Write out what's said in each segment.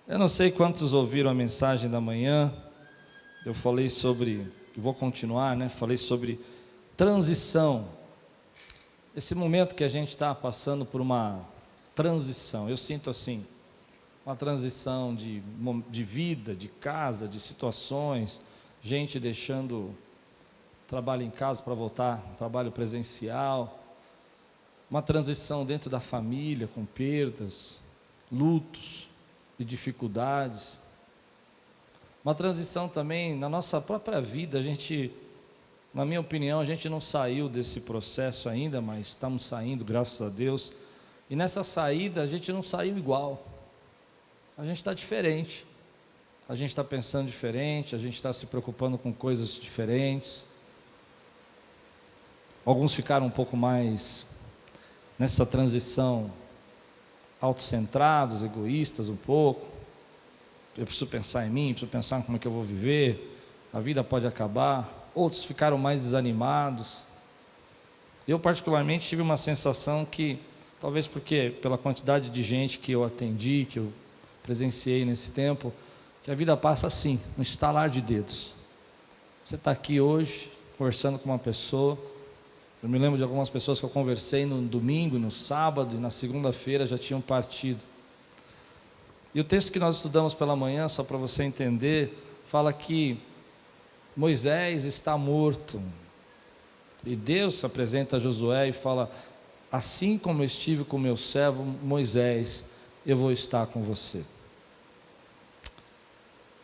Eu não sei quantos ouviram a mensagem da manhã. Eu falei sobre, vou continuar, né? Falei sobre transição. Esse momento que a gente está passando por uma transição, eu sinto assim, uma transição de vida, de casa, de situações, gente deixando trabalho em casa para voltar, trabalho presencial, uma transição dentro da família, com perdas, lutos e dificuldades, uma transição também na nossa própria vida. A gente, na minha opinião, a gente não saiu desse processo ainda, mas estamos saindo, graças a Deus, e nessa saída a gente não saiu igual, a gente está diferente, a gente está pensando diferente, a gente está se preocupando com coisas diferentes. Alguns ficaram um pouco mais nessa transição autocentrados, egoístas um pouco. Eu preciso pensar em mim, preciso pensar em como é que eu vou viver, a vida pode acabar. Outros ficaram mais desanimados. Eu particularmente tive uma sensação que, talvez porque pela quantidade de gente que eu atendi, que eu presenciei nesse tempo, que a vida passa assim, um estalar de dedos. Você está aqui hoje, conversando com uma pessoa. Eu me lembro de algumas pessoas que eu conversei no domingo, no sábado e na segunda-feira já tinham partido. E o texto que nós estudamos pela manhã, só para você entender, fala que Moisés está morto. E Deus se apresenta a Josué e fala: assim como eu estive com meu servo Moisés, eu vou estar com você.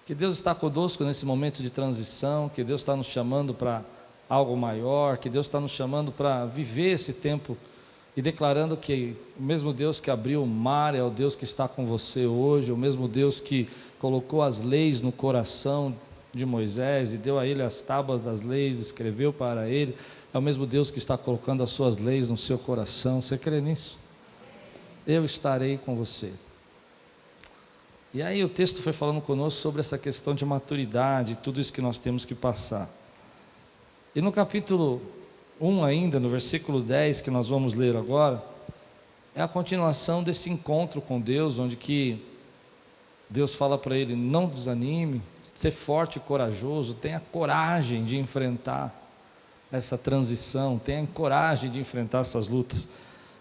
Que Deus está conosco nesse momento de transição, que Deus está nos chamando para algo maior, que Deus está nos chamando para viver esse tempo e declarando que o mesmo Deus que abriu o mar é o Deus que está com você hoje, o mesmo Deus que colocou as leis no coração de Moisés e deu a ele as tábuas das leis, escreveu para ele, é o mesmo Deus que está colocando as suas leis no seu coração. Você crê nisso? Eu estarei com você. E aí o texto foi falando conosco sobre essa questão de maturidade, tudo isso que nós temos que passar. E no capítulo 1 ainda, no versículo 10, que nós vamos ler agora, é a continuação desse encontro com Deus, onde que Deus fala para ele: não desanime, ser forte e corajoso, tenha coragem de enfrentar essa transição, tenha coragem de enfrentar essas lutas.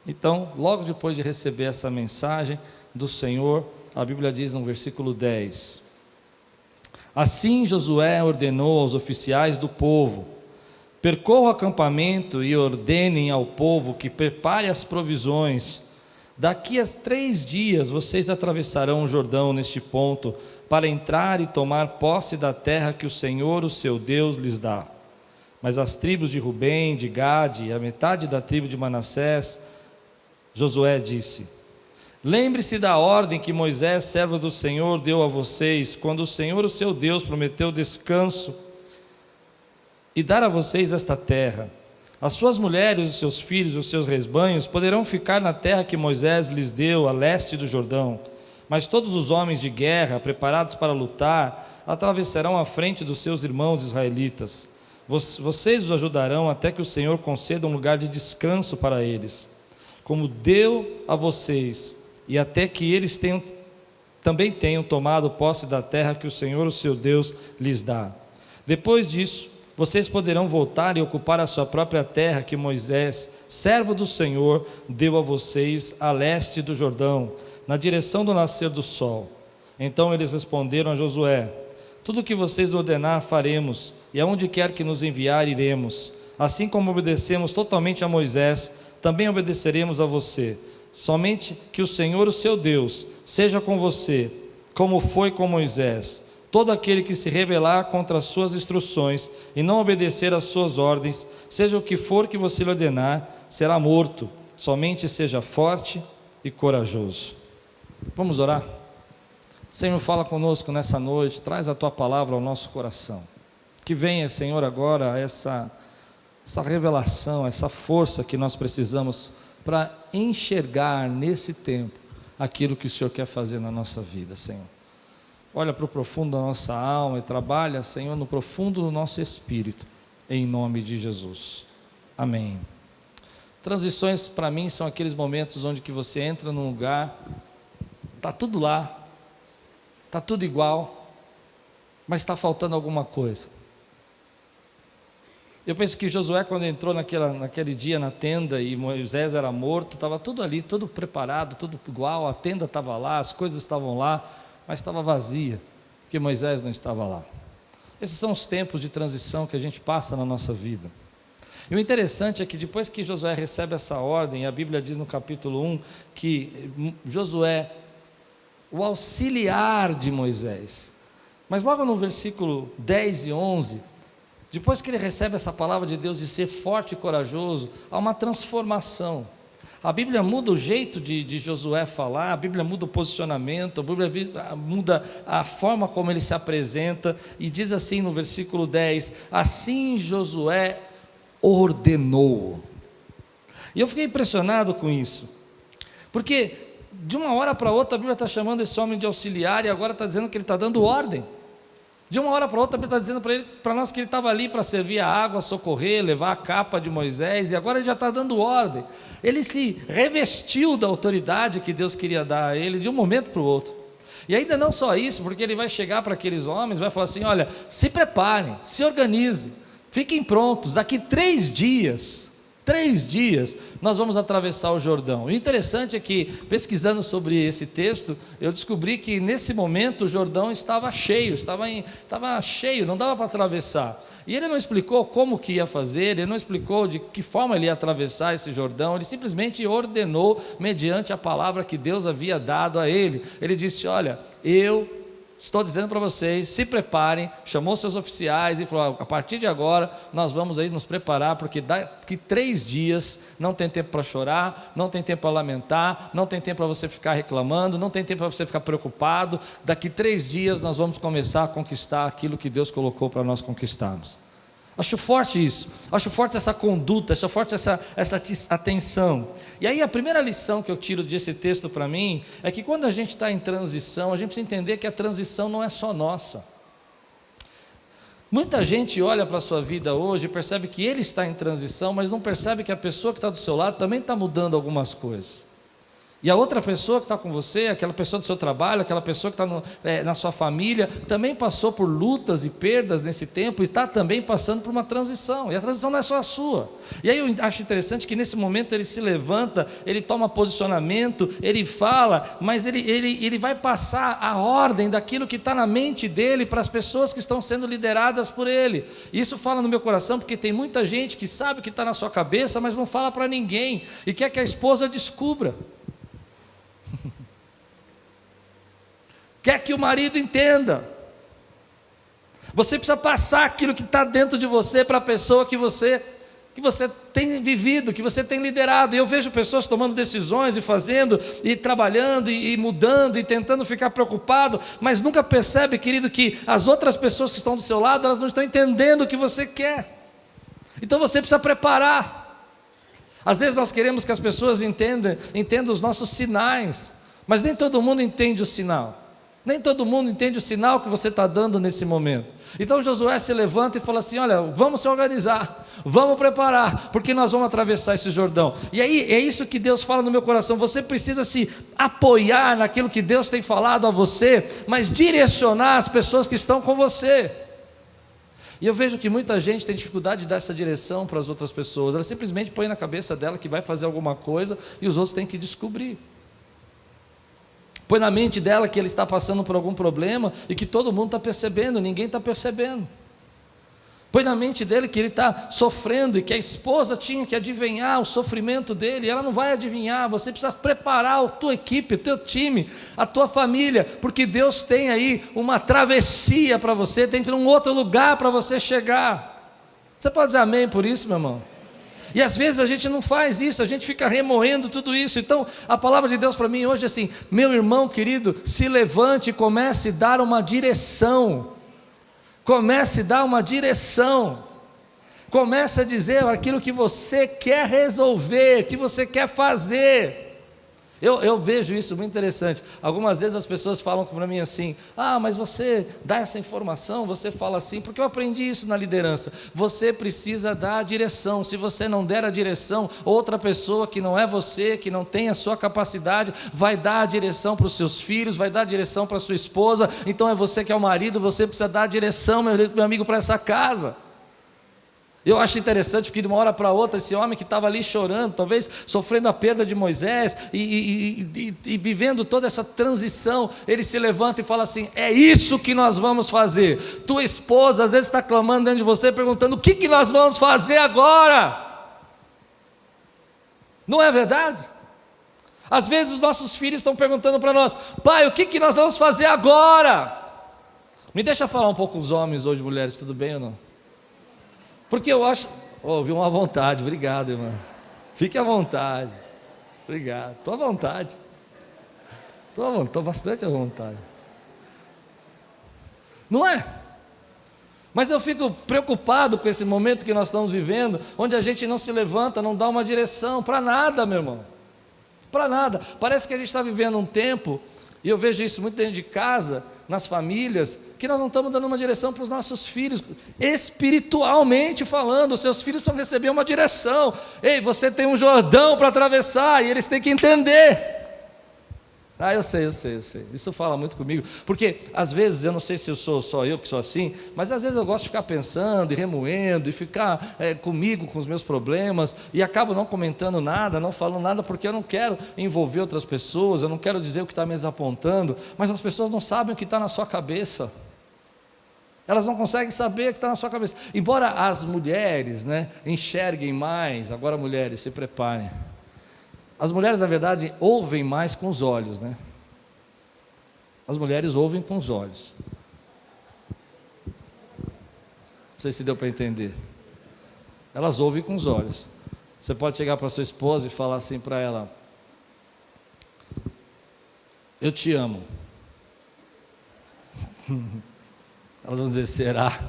Então, logo depois de receber essa mensagem do Senhor, a Bíblia diz no versículo 10: assim Josué ordenou aos oficiais do povo: percorram o acampamento e ordenem ao povo que prepare as provisões. Daqui a 3 dias vocês atravessarão o Jordão neste ponto, para entrar e tomar posse da terra que o Senhor, o seu Deus, lhes dá. Mas as tribos de Rubem, de Gade e a metade da tribo de Manassés, Josué disse: lembre-se da ordem que Moisés, servo do Senhor, deu a vocês, quando o Senhor, o seu Deus, prometeu descanso e dar a vocês esta terra. As suas mulheres, os seus filhos, os seus rebanhos poderão ficar na terra que Moisés lhes deu, a leste do Jordão. Mas todos os homens de guerra, preparados para lutar, atravessarão à frente dos seus irmãos israelitas. Vocês os ajudarão até que o Senhor conceda um lugar de descanso para eles, como deu a vocês, e até que eles também tenham tomado posse da terra que o Senhor, o seu Deus, lhes dá. Depois disso, vocês poderão voltar e ocupar a sua própria terra que Moisés, servo do Senhor, deu a vocês a leste do Jordão, na direção do nascer do sol. Então eles responderam a Josué: tudo o que vocês ordenar faremos, e aonde quer que nos enviar iremos. Assim como obedecemos totalmente a Moisés, também obedeceremos a você. Somente que o Senhor, o seu Deus, seja com você, como foi com Moisés. Todo aquele que se rebelar contra as suas instruções e não obedecer às suas ordens, seja o que for que você lhe ordenar, será morto. Somente seja forte e corajoso. Vamos orar? Senhor, fala conosco nessa noite, traz a Tua palavra ao nosso coração. Que venha, Senhor, agora essa revelação, essa força que nós precisamos para enxergar nesse tempo aquilo que o Senhor quer fazer na nossa vida, Senhor. Olha para o profundo da nossa alma e trabalha, Senhor, no profundo do nosso espírito, em nome de Jesus. Amém. Transições para mim são aqueles momentos onde que você entra num lugar, está tudo lá, está tudo igual, mas está faltando alguma coisa. Eu penso que Josué, quando entrou naquele dia na tenda e Moisés era morto, estava tudo ali, tudo preparado, tudo igual, a tenda estava lá, as coisas estavam lá, mas estava vazia, porque Moisés não estava lá. Esses são os tempos de transição que a gente passa na nossa vida. E o interessante é que depois que Josué recebe essa ordem, a Bíblia diz no capítulo 1, que Josué, o auxiliar de Moisés, mas logo no versículo 10 e 11, depois que ele recebe essa palavra de Deus de ser forte e corajoso, há uma transformação. A Bíblia muda o jeito de Josué falar, a Bíblia muda o posicionamento, a Bíblia muda a forma como ele se apresenta, e diz assim no versículo 10, assim Josué ordenou. E eu fiquei impressionado com isso, porque de uma hora para outra a Bíblia está chamando esse homem de auxiliar, e agora está dizendo que ele está dando ordem. De uma hora para outra, a Bíblia está dizendo para nós que ele estava ali para servir a água, socorrer, levar a capa de Moisés, e agora ele já está dando ordem. Ele se revestiu da autoridade que Deus queria dar a ele de um momento para o outro. E ainda não só isso, porque ele vai chegar para aqueles homens, vai falar assim: olha, se preparem, se organizem, fiquem prontos, daqui 3 dias, nós vamos atravessar o Jordão. O interessante é que, pesquisando sobre esse texto, eu descobri que nesse momento o Jordão estava cheio, não dava para atravessar. E ele não explicou como que ia fazer, ele não explicou de que forma ele ia atravessar esse Jordão, ele simplesmente ordenou mediante a palavra que Deus havia dado a ele. Ele disse: olha, eu estou dizendo para vocês, se preparem. Chamou seus oficiais e falou: a partir de agora nós vamos aí nos preparar, porque daqui 3 dias não tem tempo para chorar, não tem tempo para lamentar, não tem tempo para você ficar reclamando, não tem tempo para você ficar preocupado. Daqui 3 dias nós vamos começar a conquistar aquilo que Deus colocou para nós conquistarmos. Acho forte isso, acho forte essa conduta, acho forte essa atenção. E aí a primeira lição que eu tiro desse texto para mim é que quando a gente está em transição, a gente precisa entender que a transição não é só nossa. Muita gente olha para a sua vida hoje e percebe que ele está em transição, mas não percebe que a pessoa que está do seu lado também está mudando algumas coisas. E a outra pessoa que está com você, aquela pessoa do seu trabalho, aquela pessoa que está na sua família, também passou por lutas e perdas nesse tempo e está também passando por uma transição. E a transição não é só a sua. E aí eu acho interessante que nesse momento ele se levanta, ele toma posicionamento, ele fala, mas ele vai passar a ordem daquilo que está na mente dele para as pessoas que estão sendo lideradas por ele. Isso fala no meu coração, porque tem muita gente que sabe o que está na sua cabeça, mas não fala para ninguém e quer que a esposa descubra. Quer que o marido entenda. Você precisa passar aquilo que está dentro de você para a pessoa que você tem vivido, que você tem liderado. E eu vejo pessoas tomando decisões e fazendo, e trabalhando, e mudando, e tentando ficar preocupado, mas nunca percebe, querido, que as outras pessoas que estão do seu lado, elas não estão entendendo o que você quer. Então você precisa preparar. Às vezes nós queremos que as pessoas entendam os nossos sinais, mas nem todo mundo entende o sinal. Nem todo mundo entende o sinal que você está dando nesse momento. Então Josué se levanta e fala assim: olha, vamos se organizar, vamos preparar, porque nós vamos atravessar esse Jordão. E aí é isso que Deus fala no meu coração. Você precisa se apoiar naquilo que Deus tem falado a você, mas direcionar as pessoas que estão com você. E eu vejo que muita gente tem dificuldade de dar essa direção para as outras pessoas. Ela simplesmente põe na cabeça dela que vai fazer alguma coisa e os outros têm que descobrir. Põe na mente dela que ele está passando por algum problema e que todo mundo está percebendo, ninguém está percebendo. Põe na mente dele que ele está sofrendo e que a esposa tinha que adivinhar o sofrimento dele, e ela não vai adivinhar. Você precisa preparar a tua equipe, o teu time, a tua família, porque Deus tem aí uma travessia para você, tem um outro lugar para você chegar. Você pode dizer amém por isso, meu irmão? E às vezes a gente não faz isso, a gente fica remoendo tudo isso. Então a palavra de Deus para mim hoje é assim: meu irmão querido, se levante e comece a dar uma direção. Comece a dar uma direção. Comece a dizer aquilo que você quer resolver, que você quer fazer. Eu vejo isso muito interessante. Algumas vezes as pessoas falam para mim assim: ah, mas você dá essa informação, você fala assim, porque eu aprendi isso na liderança. Você precisa dar a direção. Se você não der a direção, outra pessoa que não é você, que não tem a sua capacidade, vai dar a direção para os seus filhos, vai dar a direção para a sua esposa. Então é você que é o marido, você precisa dar a direção, meu amigo, para essa casa. Eu acho interessante porque de uma hora para outra, esse homem que estava ali chorando, talvez sofrendo a perda de Moisés e vivendo toda essa transição, ele se levanta e fala assim: é isso que nós vamos fazer. Tua esposa às vezes está clamando dentro de você, perguntando: o que nós vamos fazer agora? Não é verdade? Às vezes os nossos filhos estão perguntando para nós: pai, o que nós vamos fazer agora? Me deixa falar um pouco os homens hoje, mulheres, tudo bem ou não? Porque eu acho, viu uma vontade, obrigado, irmã. Fique à vontade. Obrigado. Estou à vontade. Estou bastante à vontade. Não é? Mas eu fico preocupado com esse momento que nós estamos vivendo, onde a gente não se levanta, não dá uma direção para nada, meu irmão. Para nada. Parece que a gente está vivendo um tempo, e eu vejo isso muito dentro de casa, nas famílias, que nós não estamos dando uma direção para os nossos filhos, espiritualmente falando. Os seus filhos precisam receber uma direção. Ei, você tem um Jordão para atravessar, e eles têm que entender. Eu sei, isso fala muito comigo, porque às vezes, eu não sei se eu sou só eu que sou assim, mas às vezes eu gosto de ficar pensando e remoendo, e ficar comigo, com os meus problemas, e acabo não comentando nada, não falando nada, porque eu não quero envolver outras pessoas, eu não quero dizer o que está me desapontando, mas as pessoas não sabem o que está na sua cabeça, elas não conseguem saber o que está na sua cabeça, embora as mulheres enxerguem mais. Agora, mulheres, se preparem. As mulheres, na verdade, ouvem mais com os olhos, As mulheres ouvem com os olhos. Não sei se deu para entender. Elas ouvem com os olhos. Você pode chegar para sua esposa e falar assim para ela: eu te amo. Elas vão dizer: será?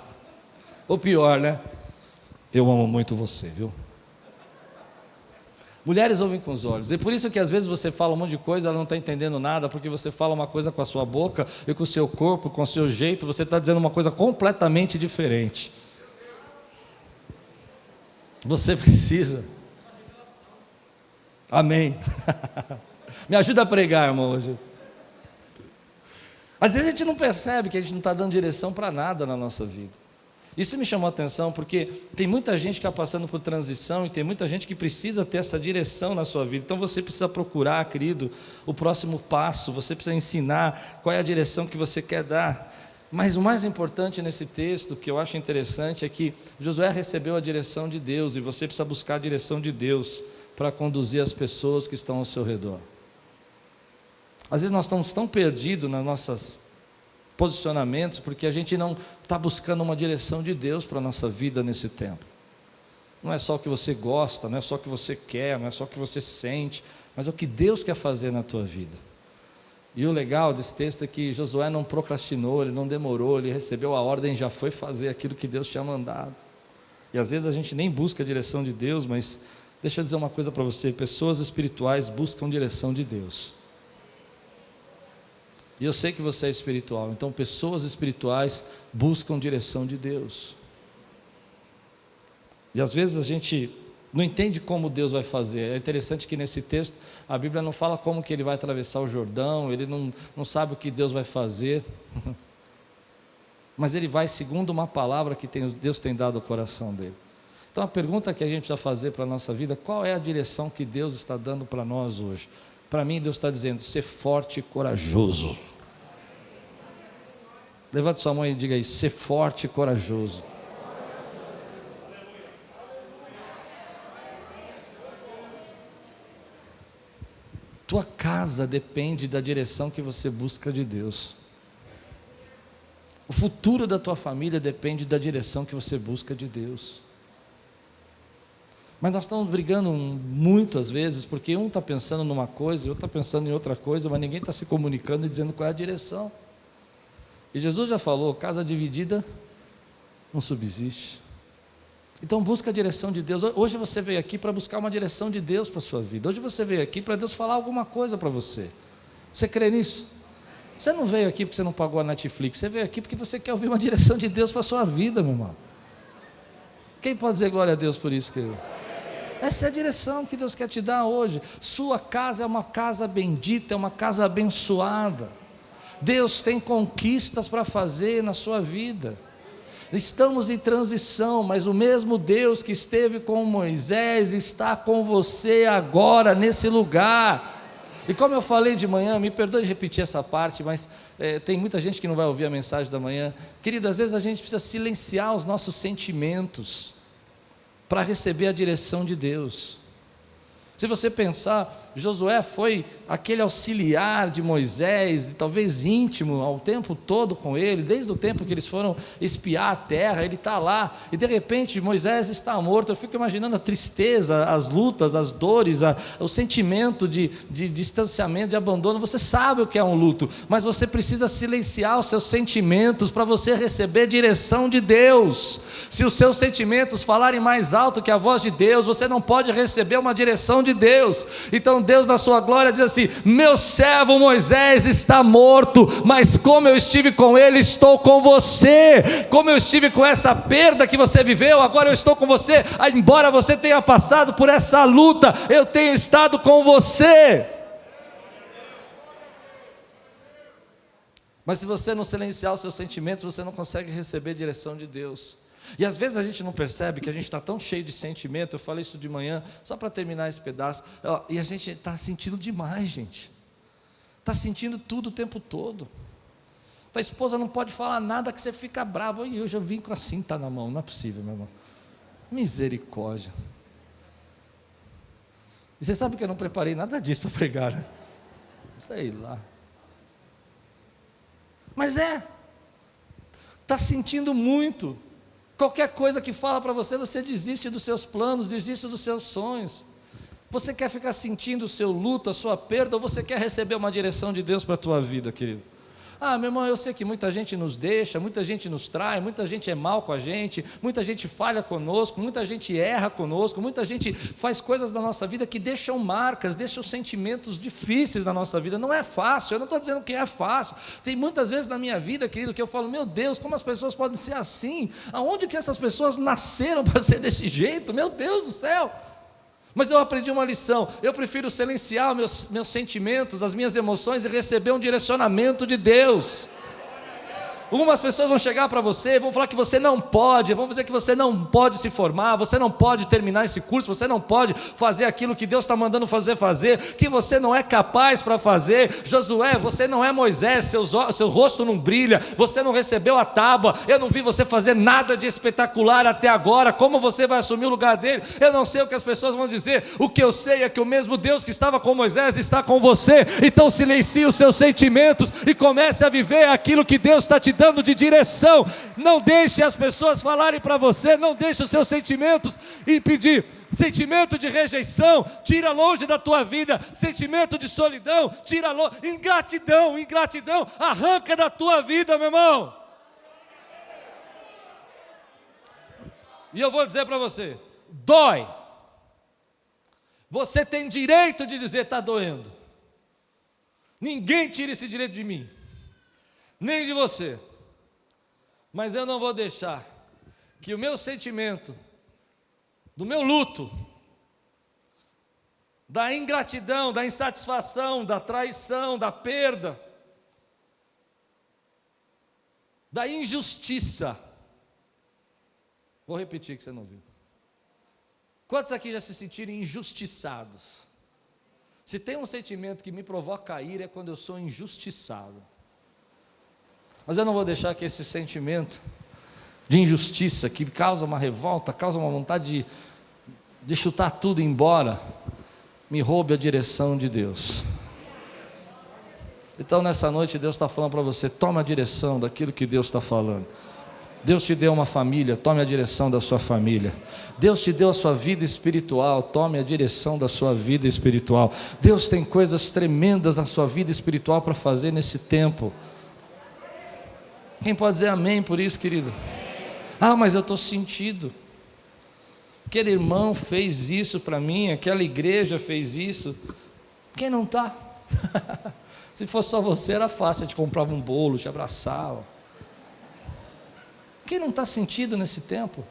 Ou pior, eu amo muito você, viu? Mulheres ouvem com os olhos, e por isso que às vezes você fala um monte de coisa, ela não está entendendo nada, porque você fala uma coisa com a sua boca e com o seu corpo, com o seu jeito, você está dizendo uma coisa completamente diferente. Você precisa. Amém. Me ajuda a pregar, irmão, hoje. Às vezes a gente não percebe que a gente não está dando direção para nada na nossa vida. Isso me chamou a atenção, porque tem muita gente que está passando por transição, e tem muita gente que precisa ter essa direção na sua vida. Então você precisa procurar, querido, o próximo passo, você precisa ensinar qual é a direção que você quer dar. Mas o mais importante nesse texto, que eu acho interessante, é que Josué recebeu a direção de Deus, e você precisa buscar a direção de Deus para conduzir as pessoas que estão ao seu redor. Às vezes nós estamos tão perdidos nas nossas posicionamentos, porque a gente não está buscando uma direção de Deus para a nossa vida nesse tempo. Não é só o que você gosta, não é só o que você quer, não é só o que você sente, mas é o que Deus quer fazer na tua vida. E o legal desse texto é que Josué não procrastinou, ele não demorou, ele recebeu a ordem e já foi fazer aquilo que Deus tinha mandado. E às vezes a gente nem busca a direção de Deus, mas deixa eu dizer uma coisa para você: pessoas espirituais buscam direção de Deus. E eu sei que você é espiritual, então pessoas espirituais buscam direção de Deus. E às vezes a gente não entende como Deus vai fazer. É interessante que nesse texto a Bíblia não fala como que ele vai atravessar o Jordão, ele não sabe o que Deus vai fazer, mas ele vai segundo uma palavra que Deus tem dado ao coração dele. Então a pergunta que a gente precisa fazer para a nossa vida: qual é a direção que Deus está dando para nós hoje? Para mim, Deus está dizendo: ser forte e corajoso. Levante sua mão e diga aí: ser forte e corajoso. Tua casa depende da direção que você busca de Deus. O futuro da tua família depende da direção que você busca de Deus. Mas nós estamos brigando muito às vezes, porque um está pensando numa coisa e o outro está pensando em outra coisa, mas ninguém está se comunicando e dizendo qual é a direção. E Jesus já falou: casa dividida não subsiste. Então busca a direção de Deus. Hoje você veio aqui para buscar uma direção de Deus para a sua vida. Hoje você veio aqui para Deus falar alguma coisa para você. Você crê nisso? Você não veio aqui porque você não pagou a Netflix, você veio aqui porque você quer ouvir uma direção de Deus para a sua vida, meu irmão. Quem pode dizer glória a Deus por isso, querido? Essa é a direção que Deus quer te dar hoje. Sua casa é uma casa bendita, é uma casa abençoada. Deus tem conquistas para fazer na sua vida. Estamos em transição, mas o mesmo Deus que esteve com Moisés está com você agora nesse lugar. E como eu falei de manhã, me perdoe de repetir essa parte, mas tem muita gente que não vai ouvir a mensagem da manhã. Querido, às vezes a gente precisa silenciar os nossos sentimentos para receber a direção de Deus. Se você pensar, Josué foi aquele auxiliar de Moisés, talvez íntimo, ao tempo todo com ele, desde o tempo que eles foram espiar a terra, ele está lá, e de repente Moisés está morto. Eu fico imaginando a tristeza, as lutas, as dores, o sentimento de distanciamento, de abandono. Você sabe o que é um luto, mas você precisa silenciar os seus sentimentos para você receber direção de Deus. Se os seus sentimentos falarem mais alto que a voz de Deus, você não pode receber uma direção de Deus. Então Deus na sua glória diz assim: meu servo Moisés está morto, mas como eu estive com ele, estou com você. Como eu estive com essa perda que você viveu, agora eu estou com você. Embora você tenha passado por essa luta, eu tenho estado com você. Mas se você não silenciar os seus sentimentos, você não consegue receber a direção de Deus. E às vezes a gente não percebe que a gente está tão cheio de sentimento. Eu falei isso de manhã, só para terminar esse pedaço. E a gente está sentindo demais, gente. Está sentindo tudo o tempo todo. Tua esposa não pode falar nada que você fica bravo. E eu já vim com a cinta na mão. Não é possível, meu irmão. Misericórdia. E você sabe que eu não preparei nada disso para pregar, né? Sei lá. Mas está sentindo muito. Qualquer coisa que fala para você, você desiste dos seus planos, desiste dos seus sonhos. Você quer ficar sentindo o seu luto, a sua perda, ou você quer receber uma direção de Deus para a tua vida, querido? Meu irmão, eu sei que muita gente nos deixa, muita gente nos trai, muita gente é mal com a gente, muita gente falha conosco, muita gente erra conosco, muita gente faz coisas na nossa vida que deixam marcas, deixam sentimentos difíceis na nossa vida. Não é fácil, eu não estou dizendo que é fácil. Tem muitas vezes na minha vida, querido, que eu falo: meu Deus, como as pessoas podem ser assim? Aonde que essas pessoas nasceram para ser desse jeito? Meu Deus do céu! Mas eu aprendi uma lição: eu prefiro silenciar meus sentimentos, as minhas emoções, e receber um direcionamento de Deus. Algumas pessoas vão chegar para você, vão falar que você não pode, vão dizer que você não pode se formar, você não pode terminar esse curso, você não pode fazer aquilo que Deus está mandando fazer, que você não é capaz para fazer. Josué, você não é Moisés, seu rosto não brilha, você não recebeu a tábua, eu não vi você fazer nada de espetacular até agora. Como você vai assumir o lugar dele? Eu não sei o que as pessoas vão dizer, o que eu sei é que o mesmo Deus que estava com Moisés está com você. Então silencie os seus sentimentos e comece a viver aquilo que Deus está te dando de direção. Não deixe as pessoas falarem para você, não deixe os seus sentimentos impedir. Sentimento de rejeição, tira longe da tua vida. Sentimento de solidão, tira longe. Ingratidão, arranca da tua vida, meu irmão. E eu vou dizer para você: dói. Você tem direito de dizer: está doendo. Ninguém tira esse direito de mim, nem de você. Mas eu não vou deixar que o meu sentimento, do meu luto, da ingratidão, da insatisfação, da traição, da perda, da injustiça. Vou repetir que você não viu. Quantos aqui já se sentiram injustiçados? Se tem um sentimento que me provoca ira, é quando eu sou injustiçado. Mas eu não vou deixar que esse sentimento de injustiça, que causa uma revolta, causa uma vontade de chutar tudo embora, me roube a direção de Deus. Então nessa noite Deus está falando para você: toma a direção daquilo que Deus está falando. Deus te deu uma família, tome a direção da sua família. Deus te deu a sua vida espiritual, tome a direção da sua vida espiritual. Deus tem coisas tremendas na sua vida espiritual para fazer nesse tempo. Quem pode dizer amém por isso, querido? Mas eu estou sentindo. aquele irmão fez isso para mim, aquela igreja fez isso. Quem não está? Se fosse só você era fácil, te comprava um bolo, te abraçava. Quem não está sentido nesse tempo?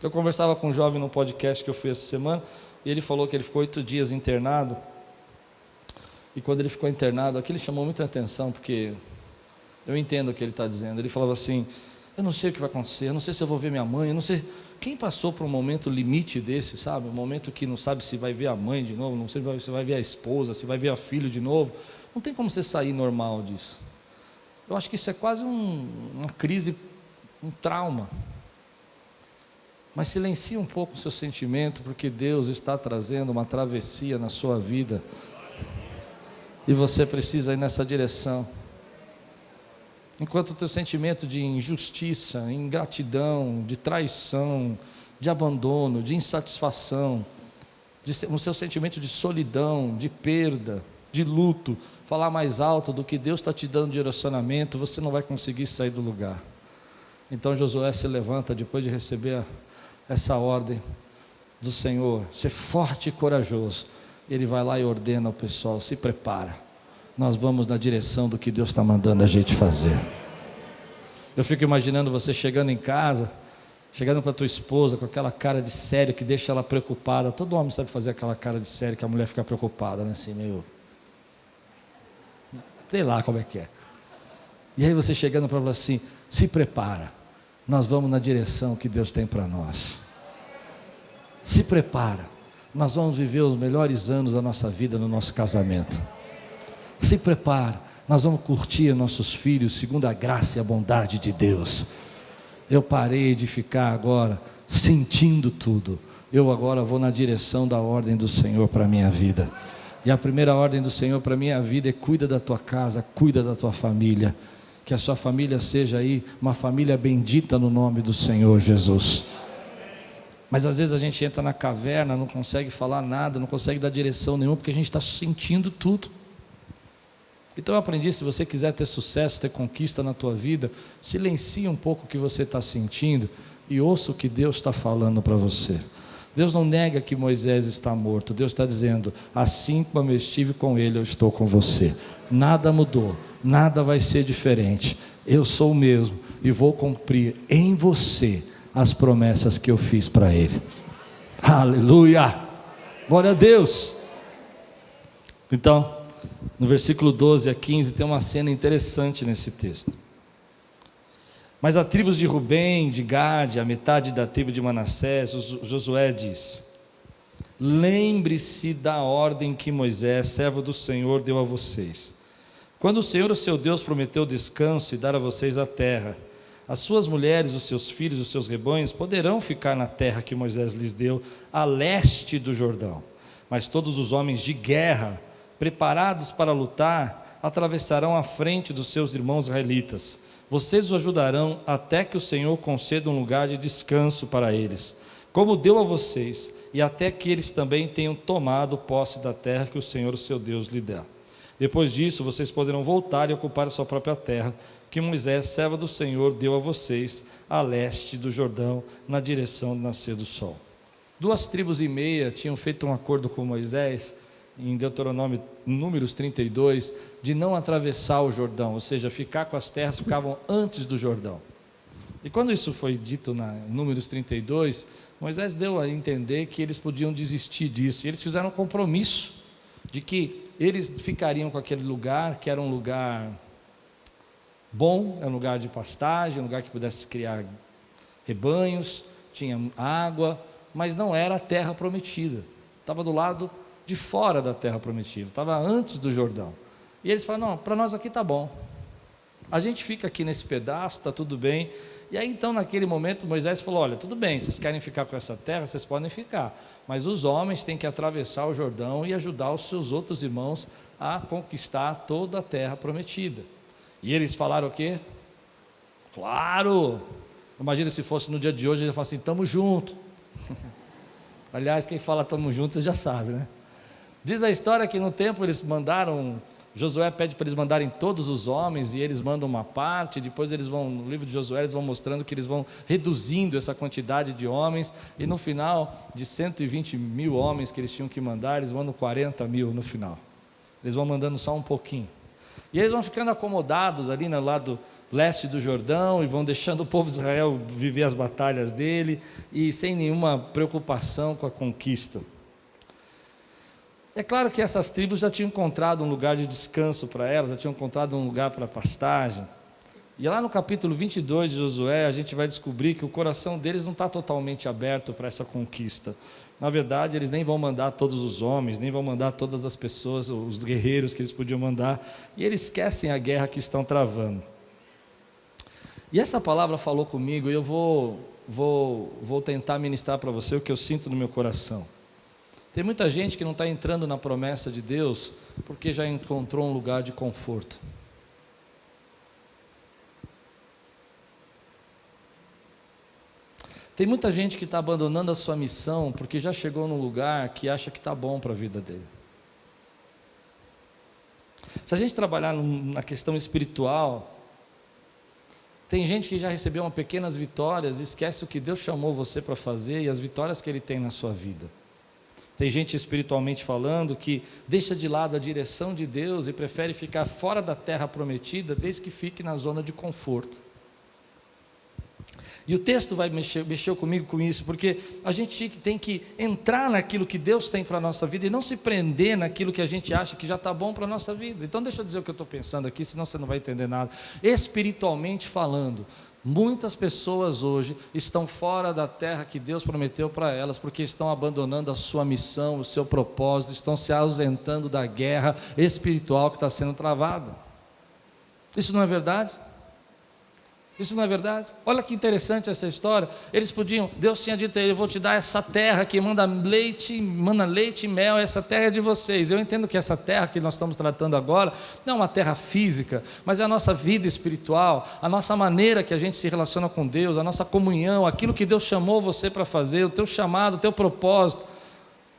Eu conversava com um jovem no podcast que eu fui essa semana, e ele falou que ele ficou 8 dias internado, e quando ele ficou internado, aquilo chamou muita atenção, porque eu entendo o que ele está dizendo. Ele falava assim: eu não sei o que vai acontecer, eu não sei se eu vou ver minha mãe, eu não sei. Quem passou por um momento limite desse, sabe? Um momento que não sabe se vai ver a mãe de novo, não sei se vai ver a esposa, se vai ver a filha de novo. Não tem como você sair normal disso. Eu acho que isso é quase uma crise, um trauma. Mas silencie um pouco o seu sentimento, porque Deus está trazendo uma travessia na sua vida, e você precisa ir nessa direção. Enquanto o teu sentimento de injustiça, ingratidão, de traição, de abandono, de insatisfação, o seu sentimento de solidão, de perda, de luto, falar mais alto do que Deus está te dando de direcionamento, você não vai conseguir sair do lugar. Então Josué se levanta depois de receber essa ordem do Senhor, ser forte e corajoso. Ele vai lá e ordena ao pessoal: se prepara, nós vamos na direção do que Deus está mandando a gente fazer. Eu fico imaginando você chegando em casa, chegando com a tua esposa, com aquela cara de sério que deixa ela preocupada. Todo homem sabe fazer aquela cara de sério que a mulher fica preocupada, né? Assim, meio, sei lá como é que é. E aí você chegando para ela assim: se prepara, nós vamos na direção que Deus tem para nós. Se prepara, nós vamos viver os melhores anos da nossa vida no nosso casamento. Se prepara, nós vamos curtir nossos filhos segundo a graça e a bondade de Deus. Eu parei de ficar agora sentindo tudo. Eu agora vou na direção da ordem do Senhor para a minha vida. E a primeira ordem do Senhor para a minha vida é: cuida da tua casa, cuida da tua família. Que a sua família seja aí uma família bendita no nome do Senhor Jesus. Mas às vezes a gente entra na caverna, não consegue falar nada, não consegue dar direção nenhuma, porque a gente está sentindo tudo. Então eu aprendi: se você quiser ter sucesso, ter conquista na tua vida, silencie um pouco o que você está sentindo e ouça o que Deus está falando para você. Deus não nega que Moisés está morto. Deus está dizendo: assim como eu estive com ele, eu estou com você. Nada mudou, nada vai ser diferente. Eu sou o mesmo e vou cumprir em você as promessas que eu fiz para ele. Aleluia, glória a Deus. Então, no versículo 12 a 15 tem uma cena interessante nesse texto. Mas as tribos de Rubem, de Gade, a metade da tribo de Manassés, Josué diz: lembre-se da ordem que Moisés, servo do Senhor, deu a vocês. Quando o Senhor, o seu Deus, prometeu descanso e dar a vocês a terra, as suas mulheres, os seus filhos, os seus rebanhos poderão ficar na terra que Moisés lhes deu, a leste do Jordão. Mas todos os homens de guerra, preparados para lutar, atravessarão a frente dos seus irmãos israelitas. Vocês os ajudarão até que o Senhor conceda um lugar de descanso para eles, como deu a vocês, e até que eles também tenham tomado posse da terra que o Senhor, o seu Deus, lhe dá. Depois disso, vocês poderão voltar e ocupar a sua própria terra, que Moisés, servo do Senhor, deu a vocês, a leste do Jordão, na direção do nascer do sol. 2,5 tribos tinham feito um acordo com Moisés, em Deuteronômio, Números 32, de não atravessar o Jordão, ou seja, ficar com as terras que ficavam antes do Jordão. E quando isso foi dito em Números 32, Moisés deu a entender que eles podiam desistir disso, e eles fizeram um compromisso de que eles ficariam com aquele lugar, que era um lugar bom, era um lugar de pastagem, um lugar que pudesse criar rebanhos, tinha água, mas não era a terra prometida, estava do lado de fora da terra prometida, estava antes do Jordão. E eles falaram: não, para nós aqui está bom, a gente fica aqui nesse pedaço, está tudo bem. E aí então naquele momento Moisés falou: olha, tudo bem, vocês querem ficar com essa terra, vocês podem ficar, mas os homens têm que atravessar o Jordão e ajudar os seus outros irmãos a conquistar toda a terra prometida. E eles falaram o quê? Claro! Imagina se fosse no dia de hoje, ele ia falar assim: estamos juntos. Aliás, quem fala estamos juntos, você já sabe, né? Diz a história que no tempo eles mandaram Josué pede para eles mandarem todos os homens, e eles mandam uma parte, depois eles vão, no livro de Josué, eles vão mostrando que eles vão reduzindo essa quantidade de homens, e no final, de 120 mil homens que eles tinham que mandar, eles mandam 40 mil no final. Eles vão mandando só um pouquinho. E eles vão ficando acomodados ali no lado leste do Jordão, e vão deixando o povo de Israel viver as batalhas dele, e sem nenhuma preocupação com a conquista. É claro que essas tribos já tinham encontrado um lugar de descanso para elas, já tinham encontrado um lugar para pastagem. E lá no capítulo 22 de Josué, a gente vai descobrir que o coração deles não está totalmente aberto para essa conquista. Na verdade, eles nem vão mandar todos os homens, nem vão mandar todas as pessoas, os guerreiros que eles podiam mandar, e eles esquecem a guerra que estão travando. E essa palavra falou comigo, e eu vou tentar ministrar para você o que eu sinto no meu coração. Tem muita gente que não está entrando na promessa de Deus porque já encontrou um lugar de conforto. Tem muita gente que está abandonando a sua missão porque já chegou num lugar que acha que está bom para a vida dele. Se a gente trabalhar na questão espiritual, tem gente que já recebeu umas pequenas vitórias e esquece o que Deus chamou você para fazer e as vitórias que Ele tem na sua vida. Tem gente espiritualmente falando que deixa de lado a direção de Deus e prefere ficar fora da terra prometida desde que fique na zona de conforto. E o texto mexeu comigo com isso, porque a gente tem que entrar naquilo que Deus tem para a nossa vida e não se prender naquilo que a gente acha que já está bom para a nossa vida. Então deixa eu dizer o que eu estou pensando aqui, senão você não vai entender nada. Espiritualmente falando, muitas pessoas hoje estão fora da terra que Deus prometeu para elas, porque estão abandonando a sua missão, o seu propósito, estão se ausentando da guerra espiritual que está sendo travada. Isso não é verdade? Isso não é verdade? Olha que interessante essa história. Eles podiam, Deus tinha dito a ele: eu vou te dar essa terra que manda leite e mel, essa terra é de vocês. Eu entendo que essa terra que nós estamos tratando agora não é uma terra física, mas é a nossa vida espiritual, a nossa maneira que a gente se relaciona com Deus, a nossa comunhão, aquilo que Deus chamou você para fazer, o teu chamado, o teu propósito.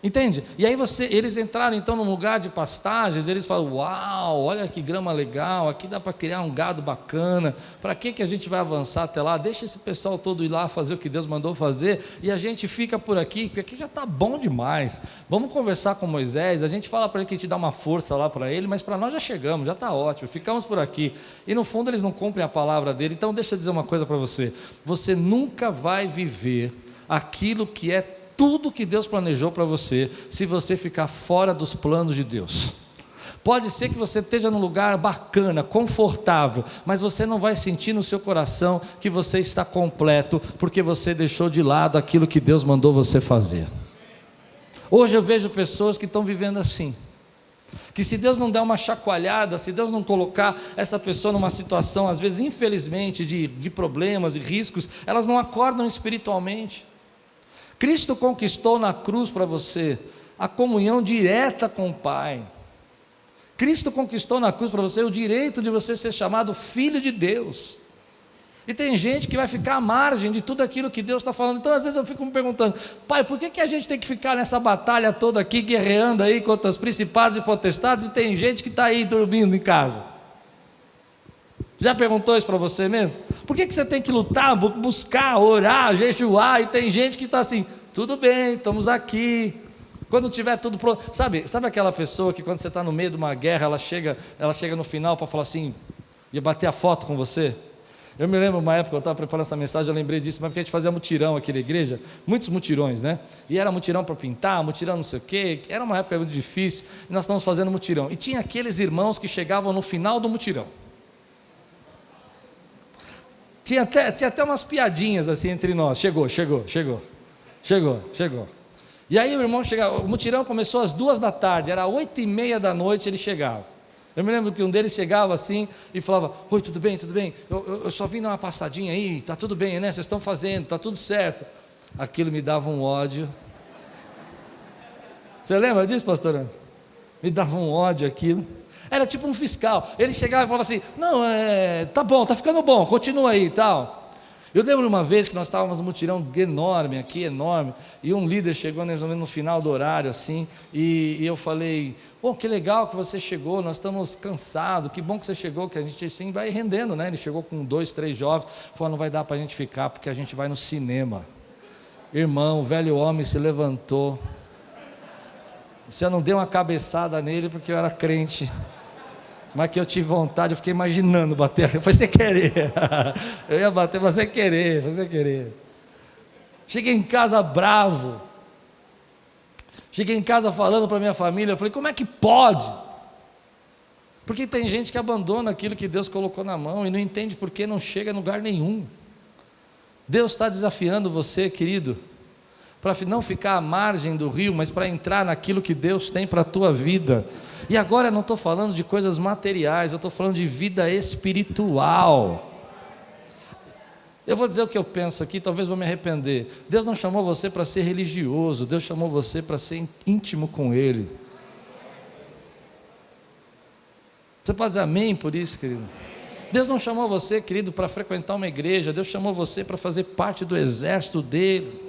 Entende? E aí eles entraram então num lugar de pastagens, eles falam: uau, olha que grama legal, aqui dá para criar um gado bacana, para que a gente vai avançar até lá? Deixa esse pessoal todo ir lá fazer o que Deus mandou fazer, e a gente fica por aqui, porque aqui já está bom demais. Vamos conversar com Moisés, a gente fala para ele que a gente dá uma força lá para ele, mas para nós já chegamos, já está ótimo, ficamos por aqui. E no fundo eles não cumprem a palavra dele. Então deixa eu dizer uma coisa para você: você nunca vai viver aquilo que é tudo que Deus planejou para você, se você ficar fora dos planos de Deus. Pode ser que você esteja num lugar bacana, confortável, mas você não vai sentir no seu coração que você está completo, porque você deixou de lado aquilo que Deus mandou você fazer. Hoje eu vejo pessoas que estão vivendo assim, que se Deus não der uma chacoalhada, se Deus não colocar essa pessoa numa situação, às vezes infelizmente, de problemas e riscos, elas não acordam espiritualmente. Cristo conquistou na cruz para você a comunhão direta com o Pai. Cristo conquistou na cruz para você o direito de você ser chamado filho de Deus. E tem gente que vai ficar à margem de tudo aquilo que Deus está falando. Então às vezes eu fico me perguntando: Pai, por que a gente tem que ficar nessa batalha toda aqui, guerreando aí contra os principados e potestades, e tem gente que está aí dormindo em casa? Já perguntou isso para você mesmo? Por que você tem que lutar, buscar, orar, jejuar, e tem gente que está assim: tudo bem, estamos aqui, quando tiver tudo pronto. Sabe aquela pessoa que quando você está no meio de uma guerra, ela chega no final para falar assim, ia bater a foto com você? Eu me lembro uma época, eu estava preparando essa mensagem, eu lembrei disso, mas porque a gente fazia mutirão aqui na igreja, muitos mutirões, né? E era mutirão para pintar, mutirão não sei o quê, era uma época muito difícil, e nós estávamos fazendo mutirão, e tinha aqueles irmãos que chegavam no final do mutirão. Tinha até umas piadinhas assim entre nós: chegou. E aí o irmão chegava, o mutirão começou às 2 da tarde, era 8h30 da noite ele chegava. Eu me lembro que um deles chegava assim e falava: oi, tudo bem? Eu só vim dar uma passadinha aí, está tudo bem, né? Vocês estão fazendo, está tudo certo. Aquilo me dava um ódio. Você lembra disso, pastor Anderson? Me dava um ódio aquilo. Era tipo um fiscal, ele chegava e falava assim: não, tá bom, está ficando bom, continua aí e tal. Eu lembro uma vez que nós estávamos num mutirão enorme, aqui enorme, e um líder chegou mais ou menos no final do horário, assim, e eu falei, pô, que legal que você chegou, nós estamos cansados, que bom que você chegou, que a gente assim vai rendendo, né? Ele chegou com 2, 3 jovens, falou, não vai dar para a gente ficar, porque a gente vai no cinema. Irmão, o velho homem se levantou, você não deu uma cabeçada nele, porque eu era crente, mas que eu tive vontade, eu fiquei imaginando bater, foi sem querer, eu ia bater, mas sem querer, foi sem querer. Cheguei em casa bravo, cheguei em casa falando para minha família, eu falei, como é que pode? Porque tem gente que abandona aquilo que Deus colocou na mão, e não entende por que não chega a lugar nenhum. Deus está desafiando você, querido, para não ficar à margem do rio, mas para entrar naquilo que Deus tem para a tua vida. E agora eu não estou falando de coisas materiais, eu estou falando de vida espiritual. Eu vou dizer o que eu penso aqui, talvez vou me arrepender. Deus não chamou você para ser religioso, Deus chamou você para ser íntimo com Ele. Você pode dizer amém por isso, querido? Deus não chamou você, querido, para frequentar uma igreja, Deus chamou você para fazer parte do exército dEle,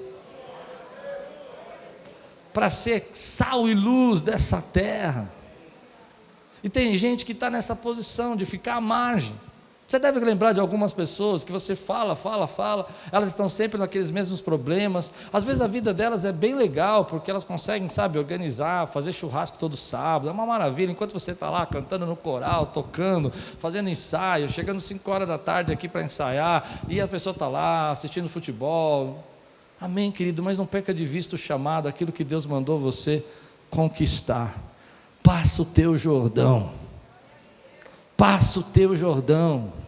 para ser sal e luz dessa terra. E tem gente que está nessa posição de ficar à margem. Você deve lembrar de algumas pessoas que você fala, elas estão sempre naqueles mesmos problemas. Às vezes a vida delas é bem legal, porque elas conseguem, sabe, organizar, fazer churrasco todo sábado, é uma maravilha, enquanto você está lá cantando no coral, tocando, fazendo ensaio, chegando 5 horas da tarde aqui para ensaiar, e a pessoa está lá assistindo futebol. Amém, querido, mas não perca de vista o chamado, aquilo que Deus mandou você conquistar. Passa o teu Jordão, passa o teu Jordão.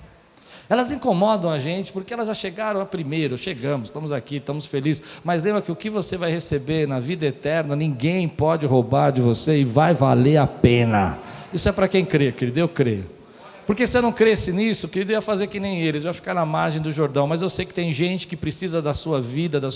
Elas incomodam a gente porque elas já chegaram a primeiro, chegamos, estamos aqui, estamos felizes, mas lembra que o que você vai receber na vida eterna, ninguém pode roubar de você e vai valer a pena. Isso é para quem crê, querido, eu creio. Porque se eu não cresce nisso, querido, eu ia fazer que nem eles, eu ia ficar na margem do Jordão. Mas eu sei que tem gente que precisa da sua vida, do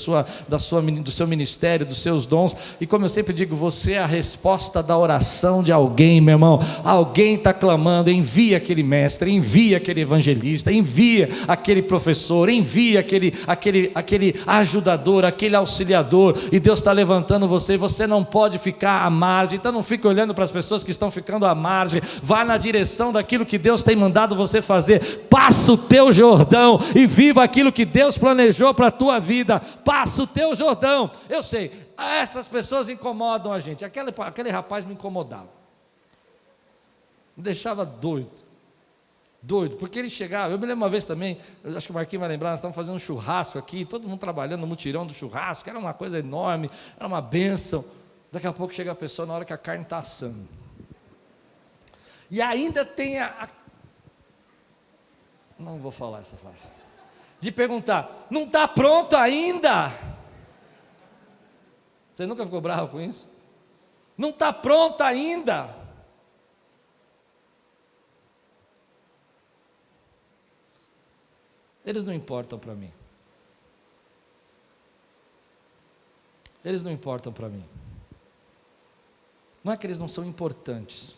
seu ministério, dos seus dons. E como eu sempre digo, você é a resposta da oração de alguém, meu irmão. Alguém está clamando, envia aquele mestre, envia aquele evangelista, envia aquele professor, envia aquele ajudador, aquele auxiliador. E Deus está levantando você, e você não pode ficar à margem. Então não fique olhando para as pessoas que estão ficando à margem. Vá na direção daquilo que Deus tem mandado você fazer. Passa o teu Jordão e viva aquilo que Deus planejou para a tua vida. Passa o teu Jordão. Eu sei, essas pessoas incomodam a gente. Aquele rapaz me incomodava, me deixava doido, porque ele chegava. Eu me lembro uma vez também, eu acho que o Marquinhos vai lembrar, nós estávamos fazendo um churrasco aqui, todo mundo trabalhando no mutirão do churrasco, era uma coisa enorme, era uma bênção. Daqui a pouco chega a pessoa na hora que a carne está assando, e ainda tem não vou falar essa frase, de perguntar, não está pronto ainda? Você nunca ficou bravo com isso? Não está pronto ainda? Eles não importam para mim. Eles não importam para mim. Não é que eles não são importantes.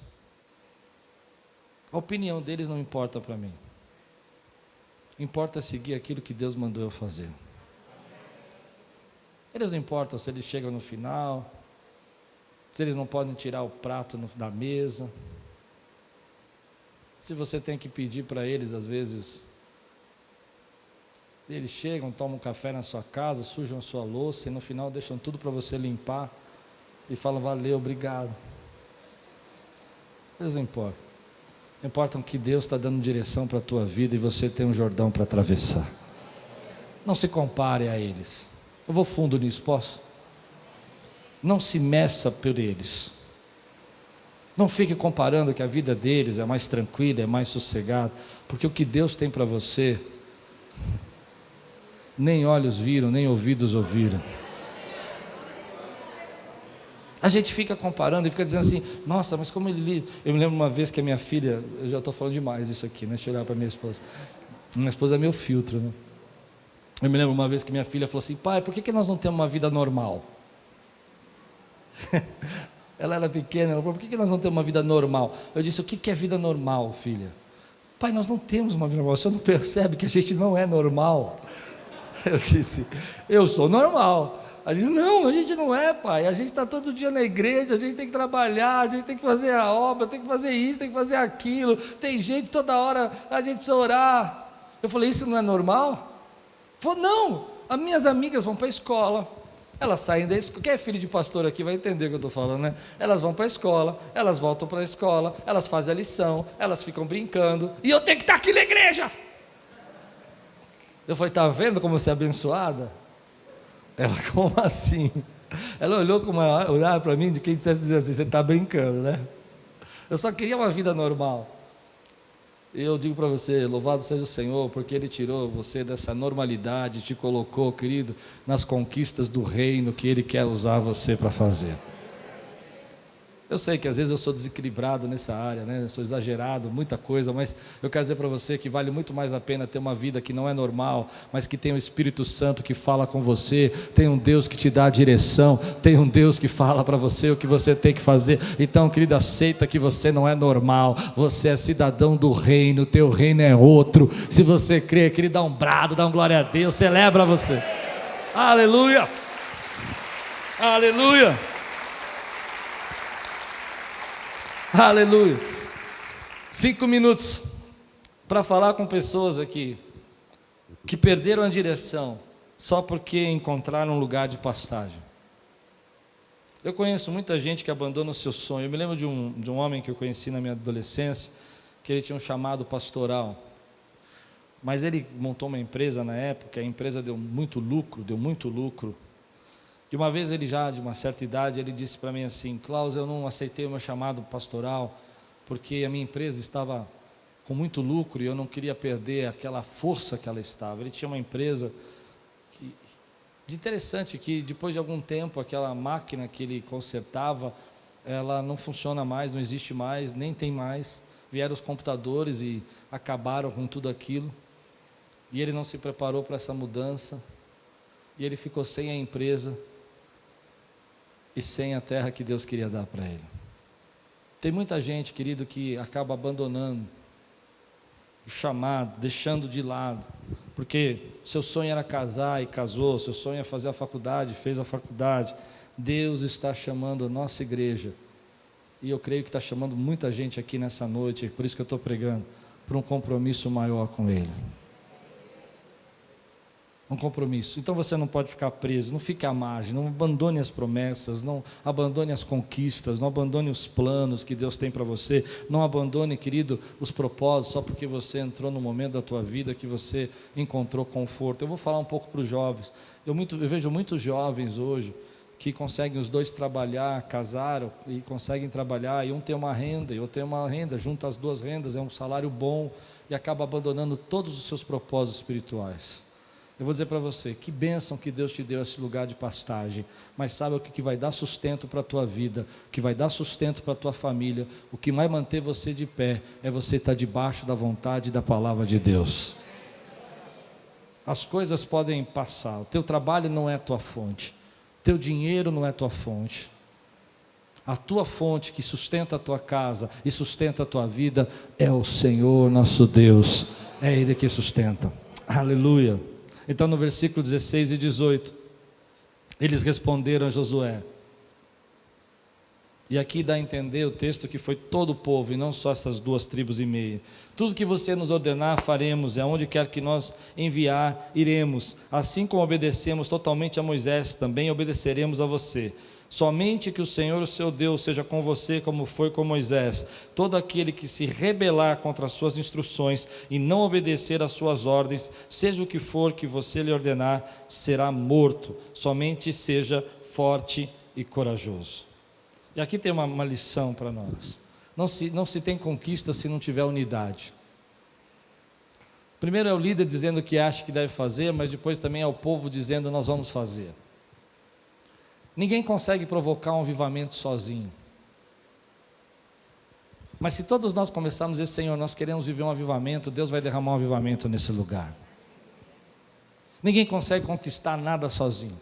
A opinião deles não importa para mim. Importa seguir aquilo que Deus mandou eu fazer. Eles não importam se eles chegam no final, se eles não podem tirar o prato da mesa, se você tem que pedir para eles, às vezes, eles chegam, tomam um café na sua casa, sujam a sua louça e no final deixam tudo para você limpar e falam, valeu, obrigado. Eles não importam. Importam que Deus está dando direção para a tua vida e você tem um Jordão para atravessar. Não se compare a eles. Eu vou fundo nisso, posso? Não se meça por eles. Não fique comparando que a vida deles é mais tranquila, é mais sossegada, porque o que Deus tem para você, nem olhos viram, nem ouvidos ouviram. A gente fica comparando e fica dizendo assim, nossa, mas como ele... Eu me lembro uma vez que a minha filha, eu já estou falando demais isso aqui, né? Deixa eu olhar para minha esposa. Minha esposa é meu filtro, né? Eu me lembro uma vez que minha filha falou assim, pai, por que nós não temos uma vida normal? Ela era pequena, ela falou, por que nós não temos uma vida normal? Eu disse, o que é vida normal, filha? pai, nós não temos uma vida normal, o senhor não percebe que a gente não é normal? Eu disse, eu sou normal. Ela disse, não, a gente não é, pai, a gente está todo dia na igreja, a gente tem que trabalhar, a gente tem que fazer a obra, tem que fazer isso, tem que fazer aquilo, tem gente toda hora, a gente precisa orar. Eu falei, isso não é normal? Ela falou, não, as minhas amigas vão para a escola, elas saem da escola, quem é filho de pastor aqui vai entender o que eu estou falando, né? Elas vão para a escola, elas voltam para a escola, elas fazem a lição, elas ficam brincando, e eu tenho que estar aqui na igreja. Eu falei, está vendo como você é abençoada? Ela, como assim? Ela olhou com uma olhar para mim de quem dissesse dizer assim, você está brincando, né? Eu só queria uma vida normal. E eu digo para você, louvado seja o Senhor, porque Ele tirou você dessa normalidade, te colocou, querido, nas conquistas do reino que Ele quer usar você para fazer. Eu sei que às vezes eu sou desequilibrado nessa área, né? Eu sou exagerado, muita coisa, mas eu quero dizer para você que vale muito mais a pena ter uma vida que não é normal, mas que tem o Espírito Santo que fala com você, tem um Deus que te dá a direção, tem um Deus que fala para você o que você tem que fazer. Então, querido, aceita que você não é normal, você é cidadão do reino, teu reino é outro. Se você crê, querido, dá um brado, dá um glória a Deus, celebra você. Aleluia! Aleluia! Aleluia. 5 minutos para falar com pessoas aqui que perderam a direção só porque encontraram um lugar de pastagem. Eu conheço muita gente que abandona o seu sonho. Eu me lembro de um homem que eu conheci na minha adolescência, que ele tinha um chamado pastoral, mas ele montou uma empresa na época, a empresa deu muito lucro, e uma vez ele já de uma certa idade, ele disse para mim assim, Klaus, eu não aceitei o meu chamado pastoral, porque a minha empresa estava com muito lucro e eu não queria perder aquela força que ela estava. Ele tinha uma empresa interessante, que depois de algum tempo, aquela máquina que ele consertava, ela não funciona mais, não existe mais, nem tem mais. Vieram os computadores e acabaram com tudo aquilo, e ele não se preparou para essa mudança, e ele ficou sem a empresa, e sem a terra que Deus queria dar para ele. Tem muita gente, querido, que acaba abandonando o chamado, deixando de lado, porque seu sonho era casar e casou, seu sonho era fazer a faculdade, fez a faculdade. Deus está chamando a nossa igreja, e eu creio que está chamando muita gente aqui nessa noite, por isso que eu estou pregando, para um compromisso maior com Ele. Um compromisso. Então você não pode ficar preso, não fique à margem, não abandone as promessas, não abandone as conquistas, não abandone os planos que Deus tem para você, não abandone, querido, os propósitos, só porque você entrou no momento da tua vida que você encontrou conforto. Eu vou falar um pouco para os jovens. Eu vejo muitos jovens hoje que conseguem os dois trabalhar, casaram e conseguem trabalhar, e um tem uma renda e outro tem uma renda, junta as duas rendas, é um salário bom, e acaba abandonando todos os seus propósitos espirituais. Eu vou dizer para você, que bênção que Deus te deu esse lugar de pastagem, mas sabe o que vai dar sustento para a tua vida, o que vai dar sustento para a tua família, o que vai manter você de pé, é você estar debaixo da vontade e da palavra de Deus. As coisas podem passar, o teu trabalho não é a tua fonte, teu dinheiro não é a tua fonte, a tua fonte que sustenta a tua casa e sustenta a tua vida é o Senhor nosso Deus, é Ele que sustenta. Aleluia. Então no versículo 16 e 18, eles responderam a Josué, e aqui dá a entender o texto que foi todo o povo, e não só essas 2,5 tribos. Tudo que você nos ordenar, faremos, e aonde quer que nós enviar, iremos. Assim como obedecemos totalmente a Moisés, também obedeceremos a você. Somente que o Senhor, o seu Deus, seja com você como foi com Moisés. Todo aquele que se rebelar contra as suas instruções e não obedecer às suas ordens, seja o que for que você lhe ordenar, será morto. Somente seja forte e corajoso. E aqui tem uma lição para nós. Não se tem conquista se não tiver unidade. Primeiro é o líder dizendo o que acha que deve fazer, mas depois também é o povo dizendo nós vamos fazer. Ninguém consegue provocar um avivamento sozinho. Mas se todos nós começarmos a dizer, Senhor, nós queremos viver um avivamento, Deus vai derramar um avivamento nesse lugar. Ninguém consegue conquistar nada sozinho.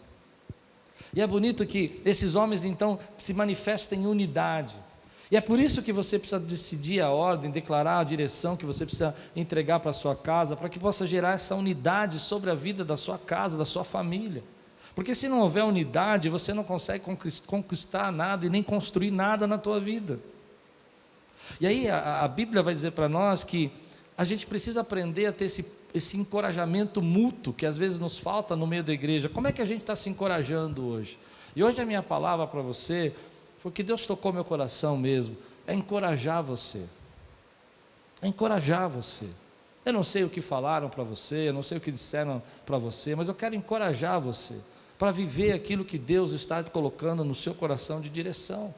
E é bonito que esses homens então se manifestam em unidade. E é por isso que você precisa decidir a ordem, declarar a direção que você precisa entregar para a sua casa, para que possa gerar essa unidade sobre a vida da sua casa, da sua família. Porque se não houver unidade, você não consegue conquistar nada e nem construir nada na tua vida. E aí a Bíblia vai dizer para nós que a gente precisa aprender a ter esse encorajamento mútuo que às vezes nos falta no meio da igreja. Como é que a gente está se encorajando hoje? E hoje a minha palavra para você foi que Deus tocou meu coração mesmo, é encorajar você. É encorajar você. Eu não sei o que falaram para você, eu não sei o que disseram para você, mas eu quero encorajar você para viver aquilo que Deus está colocando no seu coração de direção.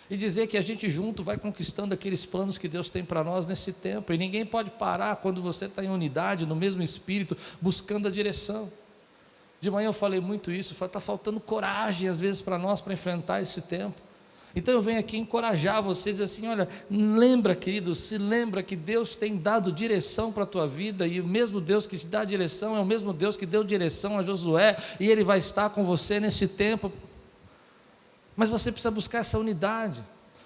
E dizer que a gente junto vai conquistando aqueles planos que Deus tem para nós nesse tempo. E ninguém pode parar quando você está em unidade, no mesmo espírito, buscando a direção. De manhã eu falei muito isso, está faltando coragem às vezes para nós, para enfrentar esse tempo. Então eu venho aqui encorajar vocês assim, olha, lembra querido, se lembra que Deus tem dado direção para a tua vida, e o mesmo Deus que te dá direção é o mesmo Deus que deu direção a Josué, e Ele vai estar com você nesse tempo, mas você precisa buscar essa unidade.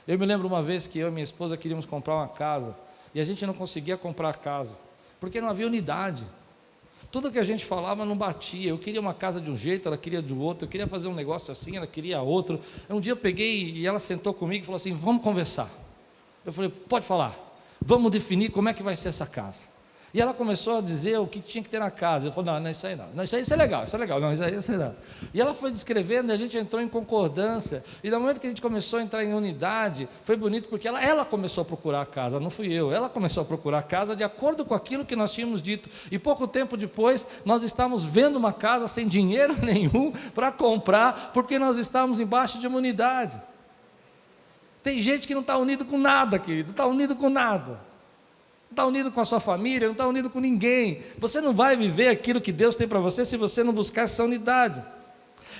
Eu me lembro uma vez que eu e minha esposa queríamos comprar uma casa, e a gente não conseguia comprar a casa, porque não havia unidade. Tudo que a gente falava não batia. Eu queria uma casa de um jeito, ela queria de outro. Eu queria fazer um negócio assim, ela queria outro. Um dia eu peguei e ela sentou comigo e falou assim, vamos conversar. Eu falei, pode falar, vamos definir como é que vai ser essa casa. E ela começou a dizer o que tinha que ter na casa. Eu falei, não, isso aí não, isso é legal, não, isso aí não. E ela foi descrevendo, e a gente entrou em concordância, e no momento que a gente começou a entrar em unidade, foi bonito, porque ela começou a procurar a casa, não fui eu, ela começou a procurar a casa de acordo com aquilo que nós tínhamos dito, e pouco tempo depois, nós estávamos vendo uma casa sem dinheiro nenhum para comprar, porque nós estávamos embaixo de uma unidade. Tem gente que não está unido com nada, querido, não está unido com nada. Não está unido com a sua família, não está unido com ninguém. Você não vai viver aquilo que Deus tem para você se você não buscar essa unidade.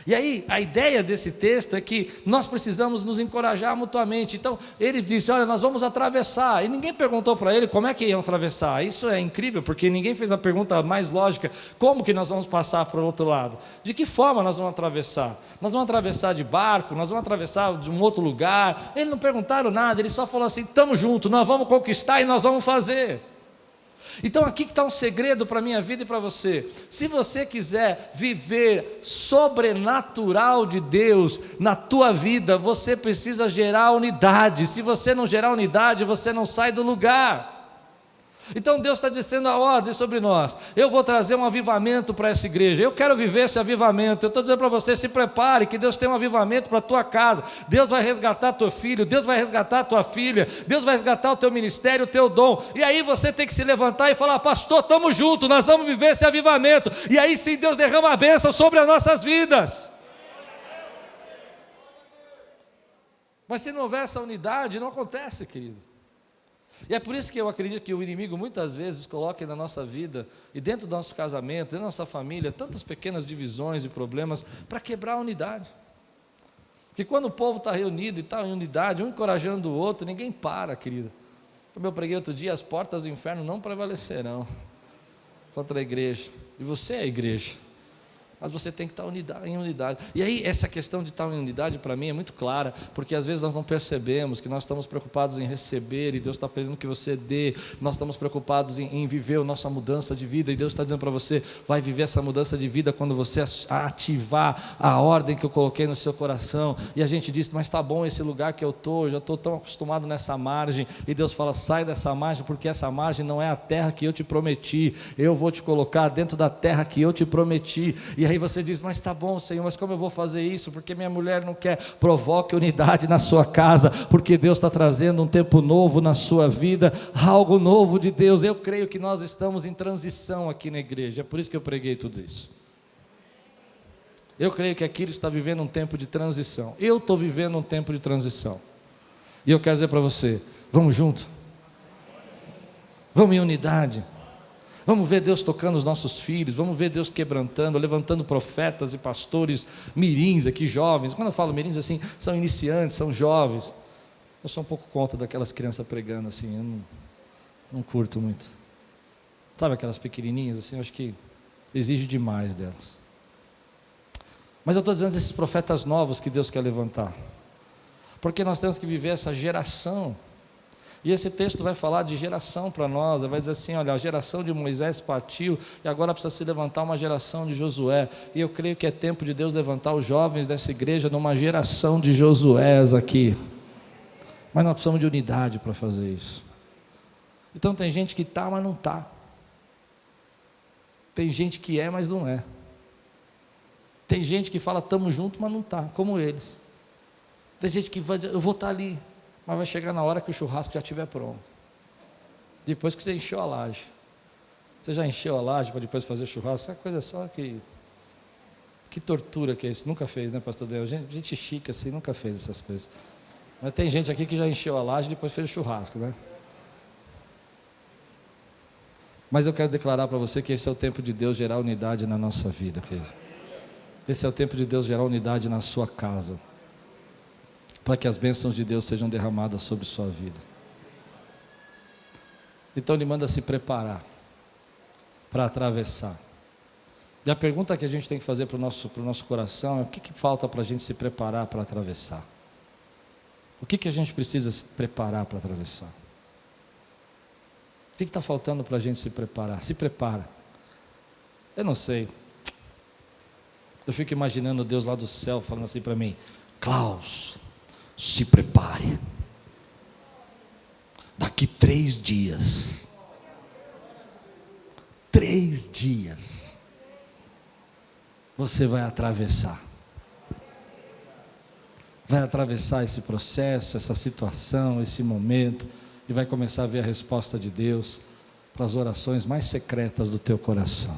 E aí, a ideia desse texto é que nós precisamos nos encorajar mutuamente. Então, ele disse, olha, nós vamos atravessar. E ninguém perguntou para ele como é que iam atravessar. Isso é incrível, porque ninguém fez a pergunta mais lógica, como que nós vamos passar para o outro lado? De que forma nós vamos atravessar? Nós vamos atravessar de barco? Nós vamos atravessar de um outro lugar? Eles não perguntaram nada, ele só falou assim, estamos juntos, nós vamos conquistar e nós vamos fazer. Então aqui que está um segredo para a minha vida e para você. Se você quiser viver sobrenatural de Deus na tua vida, você precisa gerar unidade. Se você não gerar unidade, você não sai do lugar. Então Deus está dizendo a ordem sobre nós. Eu vou trazer um avivamento para essa igreja. Eu quero viver esse avivamento. Eu estou dizendo para você, se prepare, que Deus tem um avivamento para a tua casa. Deus vai resgatar teu filho, Deus vai resgatar tua filha, Deus vai resgatar o teu ministério, o teu dom. E aí você tem que se levantar e falar, pastor, estamos juntos, nós vamos viver esse avivamento. E aí sim Deus derrama a bênção sobre as nossas vidas. Mas se não houver essa unidade, não acontece, querido. E é por isso que eu acredito que o inimigo muitas vezes coloca na nossa vida e dentro do nosso casamento, dentro da nossa família, tantas pequenas divisões e problemas para quebrar a unidade. Porque quando o povo está reunido e está em unidade, um encorajando o outro, ninguém para, querido. Como eu preguei outro dia, as portas do inferno não prevalecerão contra a igreja. E você é a igreja. Mas você tem que estar em unidade. E aí essa questão de estar em unidade para mim é muito clara, porque às vezes nós não percebemos que nós estamos preocupados em receber e Deus está pedindo que você dê. Nós estamos preocupados em viver a nossa mudança de vida, e Deus está dizendo para você, vai viver essa mudança de vida quando você ativar a ordem que eu coloquei no seu coração. E a gente diz, mas está bom esse lugar que eu estou, já estou tão acostumado nessa margem. E Deus fala, sai dessa margem, porque essa margem não é a terra que eu te prometi. Eu vou te colocar dentro da terra que eu te prometi. E aí você diz, mas está bom, Senhor, mas como eu vou fazer isso? Porque minha mulher não quer. Provoque unidade na sua casa, porque Deus está trazendo um tempo novo na sua vida, algo novo de Deus. Eu creio que nós estamos em transição aqui na igreja, é por isso que eu preguei tudo isso. Eu creio que aqui está vivendo um tempo de transição. Eu estou vivendo um tempo de transição. E eu quero dizer para você, vamos junto? Vamos em unidade? Vamos ver Deus tocando os nossos filhos, vamos ver Deus quebrantando, levantando profetas e pastores mirins aqui, jovens. Quando eu falo mirins assim, são iniciantes, são jovens. Eu sou um pouco contra daquelas crianças pregando assim, eu não curto muito. Sabe aquelas pequenininhas assim, eu acho que exige demais delas. Mas eu estou dizendo esses profetas novos que Deus quer levantar. porque nós temos que viver essa geração. E esse texto vai falar de geração para nós, vai dizer assim, olha, a geração de Moisés partiu, e agora precisa se levantar uma geração de Josué, e eu creio que é tempo de Deus levantar os jovens dessa igreja numa geração de Josués aqui, mas nós precisamos de unidade para fazer isso. Então tem gente que está, mas não está, tem gente que é, mas não é, tem gente que fala estamos juntos, mas não está, como eles, tem gente que vai dizer, eu vou estar ali, mas vai chegar na hora que o churrasco já estiver pronto, depois que você encheu a laje. Você já encheu a laje para depois fazer o churrasco? Essa coisa só que tortura que é isso, nunca fez, né, pastor Deus? Gente chique assim, nunca fez essas coisas, mas tem gente aqui que já encheu a laje e depois fez o churrasco, né? Mas eu quero declarar para você que esse é o tempo de Deus gerar unidade na nossa vida, querido. Esse é o tempo de Deus gerar unidade na sua casa, para que as bênçãos de Deus sejam derramadas sobre sua vida. Então Ele manda se preparar para atravessar. E a pergunta que a gente tem que fazer para o nosso coração é: o que falta para a gente se preparar para atravessar? O que a gente precisa se preparar para atravessar? O que está faltando para a gente se preparar? Se prepara. Eu não sei. Eu fico imaginando Deus lá do céu falando assim para mim: Klaus, se prepare, daqui 3 dias, 3 dias, você vai atravessar esse processo, essa situação, esse momento, e vai começar a ver a resposta de Deus para as orações mais secretas do teu coração.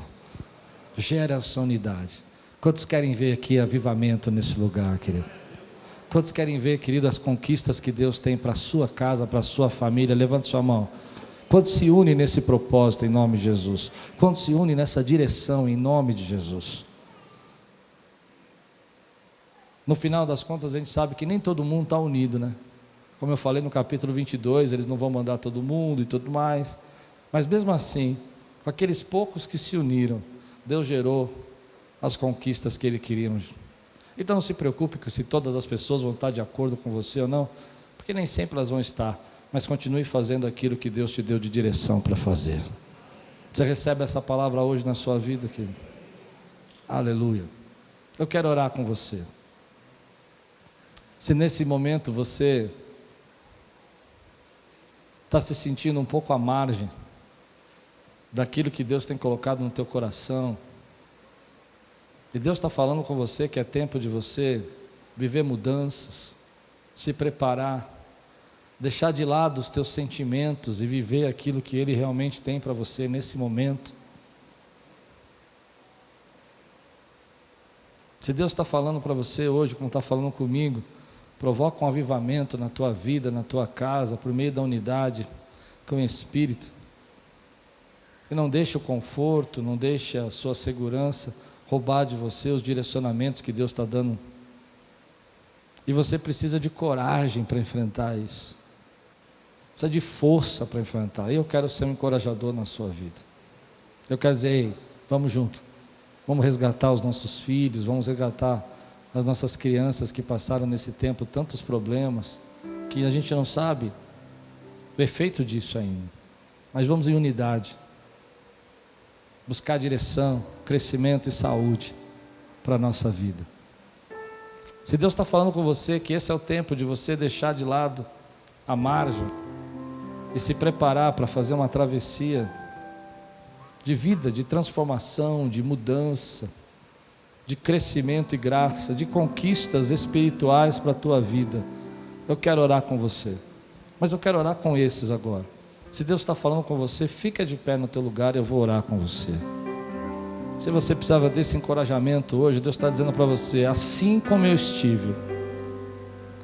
Gere essa unidade. Quantos querem ver aqui avivamento nesse lugar, querido? Quantos querem ver, querido, as conquistas que Deus tem para a sua casa, para a sua família? Levante sua mão. Quantos se unem nesse propósito em nome de Jesus? Quantos se unem nessa direção em nome de Jesus? No final das contas, a gente sabe que nem todo mundo está unido, né? Como eu falei no capítulo 22, eles não vão mandar todo mundo e tudo mais, mas mesmo assim, com aqueles poucos que se uniram, Deus gerou as conquistas que Ele queria. Então não se preocupe se todas as pessoas vão estar de acordo com você ou não, porque nem sempre elas vão estar, mas continue fazendo aquilo que Deus te deu de direção para fazer. Você recebe essa palavra hoje na sua vida, querido? Aleluia. Eu quero orar com você. Se nesse momento você está se sentindo um pouco à margem daquilo que Deus tem colocado no teu coração, e Deus está falando com você que é tempo de você viver mudanças, se preparar, deixar de lado os teus sentimentos e viver aquilo que Ele realmente tem para você nesse momento. Se Deus está falando para você hoje, como está falando comigo, provoca um avivamento na tua vida, na tua casa, por meio da unidade com o Espírito. E não deixe o conforto, não deixe a sua segurança roubar de você os direcionamentos que Deus está dando. E você precisa de coragem para enfrentar isso. Precisa de força para enfrentar. E eu quero ser um encorajador na sua vida. Eu quero dizer: ei, vamos junto. Vamos resgatar os nossos filhos, vamos resgatar as nossas crianças que passaram nesse tempo tantos problemas, que a gente não sabe o efeito disso ainda. Mas vamos em unidade, buscar direção, crescimento e saúde para a nossa vida. Se Deus está falando com você que esse é o tempo de você deixar de lado a margem e se preparar para fazer uma travessia de vida, de transformação, de mudança, de crescimento e graça, de conquistas espirituais para a tua vida, eu quero orar com você. Mas eu quero orar com esses agora. Se Deus está falando com você, fica de pé no teu lugar, eu vou orar com você. Se você precisava desse encorajamento hoje, Deus está dizendo para você: assim como eu estive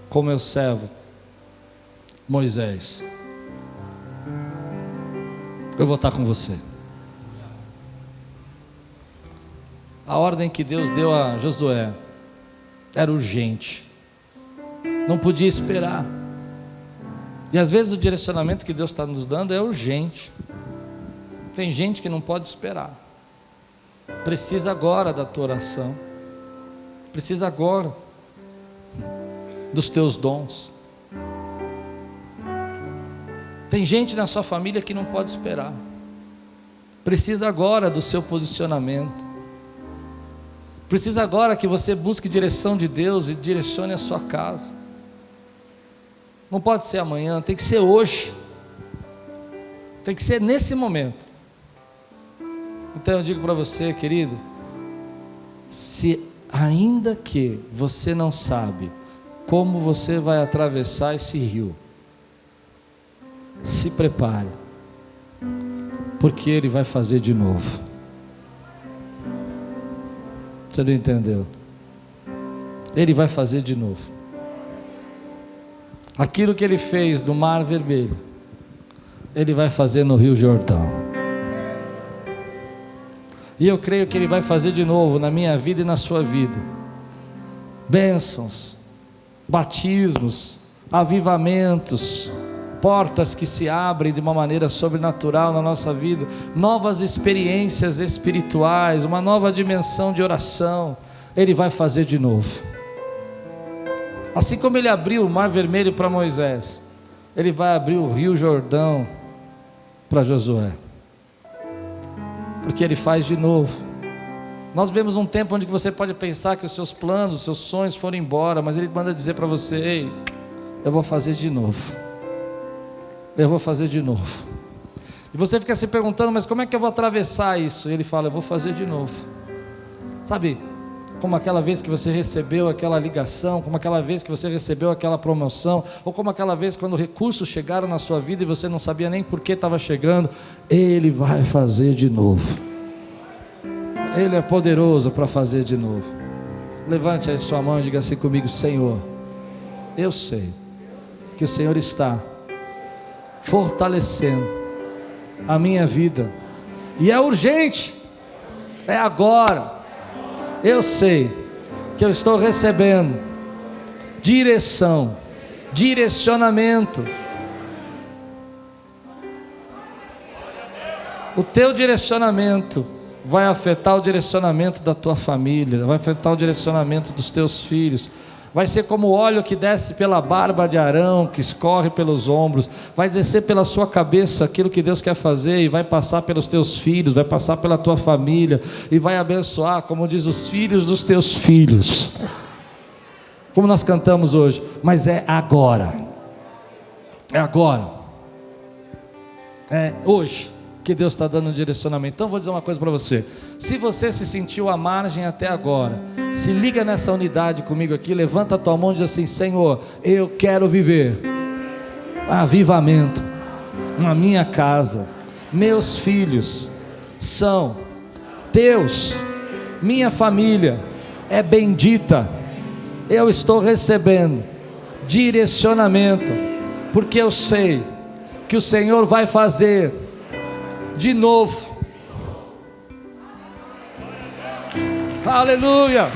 com meu servo Moisés, eu vou estar com você. A ordem que Deus deu a Josué era urgente, não podia esperar. E às vezes o direcionamento que Deus está nos dando é urgente. Tem gente que não pode esperar, precisa agora da tua oração, precisa agora dos teus dons, Tem gente na sua família que não pode esperar, precisa agora do seu posicionamento, precisa agora que você busque direção de Deus e direcione a sua casa. Não pode ser amanhã, tem que ser hoje, tem que ser nesse momento. Então eu digo para você, querido, se ainda que você não sabe como você vai atravessar esse rio, se prepare, porque Ele vai fazer de novo. Você não entendeu? Ele vai fazer de novo. Aquilo que Ele fez no Mar Vermelho, Ele vai fazer no Rio Jordão. E eu creio que Ele vai fazer de novo na minha vida e na sua vida. Bênçãos, batismos, avivamentos, portas que se abrem de uma maneira sobrenatural na nossa vida, novas experiências espirituais, uma nova dimensão de oração. Ele vai fazer de novo. Assim como Ele abriu o Mar Vermelho para Moisés, Ele vai abrir o Rio Jordão para Josué, porque Ele faz de novo. Nós vemos um tempo onde você pode pensar que os seus planos, os seus sonhos foram embora, mas Ele manda dizer para você: ei, eu vou fazer de novo. Eu vou fazer de novo. E você fica se perguntando, mas como é que eu vou atravessar isso? E Ele fala: eu vou fazer de novo. Sabe, como aquela vez que você recebeu aquela ligação, como aquela vez que você recebeu aquela promoção, ou como aquela vez quando recursos chegaram na sua vida e você não sabia nem por que estava chegando. Ele vai fazer de novo. Ele é poderoso para fazer de novo. Levante aí sua mão e diga assim comigo: Senhor, eu sei que o Senhor está fortalecendo a minha vida, e é urgente, é agora. Eu sei que eu estou recebendo direção, direcionamento. O teu direcionamento vai afetar o direcionamento da tua família, vai afetar o direcionamento dos teus filhos. Vai ser como o óleo que desce pela barba de Arão, que escorre pelos ombros, vai descer pela sua cabeça aquilo que Deus quer fazer, e vai passar pelos teus filhos, vai passar pela tua família, e vai abençoar, como diz, os filhos dos teus filhos, como nós cantamos hoje. Mas é agora, é hoje que Deus está dando um direcionamento. Então vou dizer uma coisa para você: se você se sentiu à margem até agora, se liga nessa unidade comigo aqui, levanta a tua mão e diz assim: Senhor, eu quero viver avivamento na minha casa, meus filhos são teus, minha família é bendita, eu estou recebendo direcionamento, porque eu sei que o Senhor vai fazer de novo. Aleluia.